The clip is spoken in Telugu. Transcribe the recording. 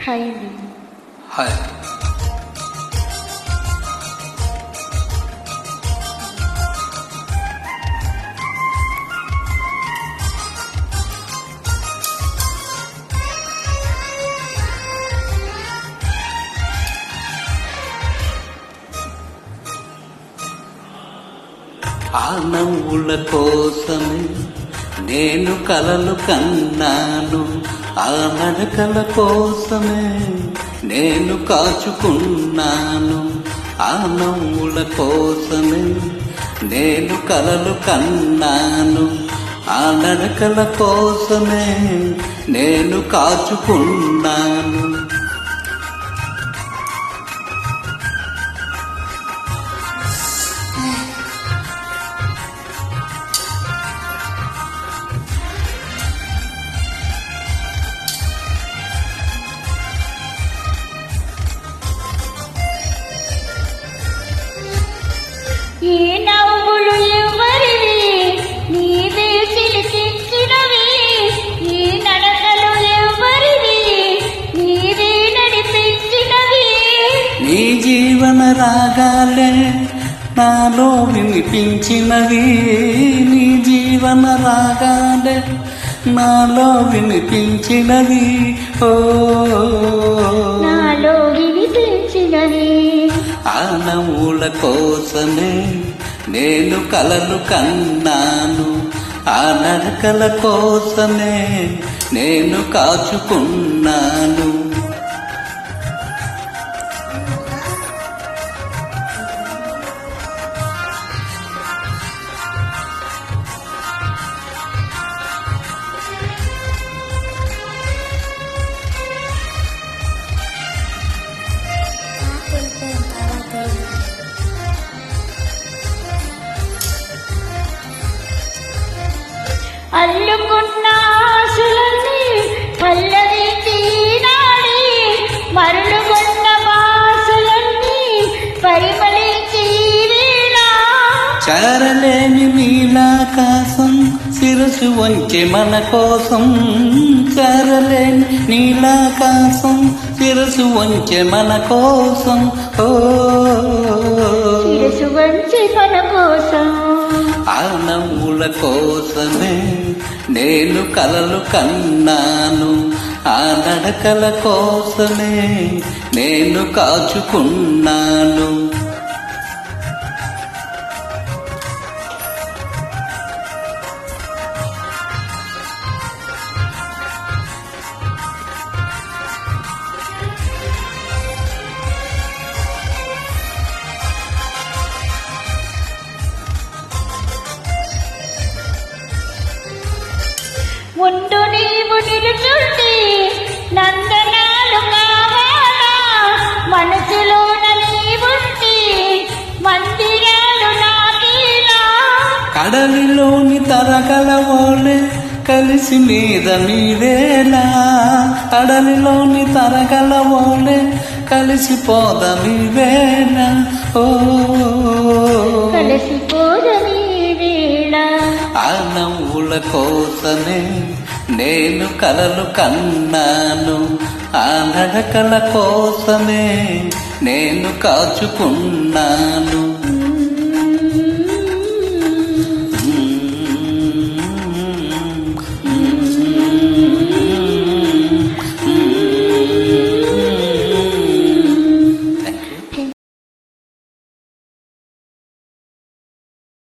హాయ్ అండి. హాయ్. ఆ నవ్వుల కోసమే నేను కలలు కన్నాను, ఆ నడకల కోసమే నేను కాచుకున్నాను. ఆ నవ్వుల కోసమే నేను కలలు కన్నాను, ఆ నడకల కోసమే నేను కాచుకున్నాను. ఈ నవ్వులు ఎవరివి? నీవే చిలికించినవి. ఈ నడకలు ఎవరివి? నీవే నడిపించినవి. నీ జీవన రాగాలే నాలో వినిపించినవి, నీ జీవన రాగాలే నాలో వినిపించినవి. ఓ నాలో వినిపించినవి. ఆ నవ్వుల కోసమే నేను కలలు కన్నాను, ఆ నడకల కోసమే నేను కాచుకున్నాను. అల్లుకున్న ఆశలన్నీ పల్లవించి నాడి, మరులుకున్న వాసులన్నీ పరిమళించి వేళ. చారలేని నీలాకాశం శిరసు వంచె మన కోసం, చారలేని నీలాకాశం శిరసు వంచె మన కోసం. ఓ శిరసు వంచి మన కోసం. ఆ నవ్వుల కోసమే నేను కలలు కన్నాను, ఆ నడకల కోసమే నేను కాచుకున్నాను. ముందు నీవు నిలుచుంటే నందనాలు కావాలా, మనసులోన నీవుంటే మందిరాలు నాకేలా. కడలిలోని తరగల ఓలే కలిసి మీద నీవేలా, కడలిలోని తరగల ఓలే కలిసిపోద నీవేలా. ఓ కలిసిపోద నీవేళ. ఆ నవ్వుల కోసమే నేను కలలు కన్నాను, ఆ నడకల కోసమే నేను కాచుకున్నాను.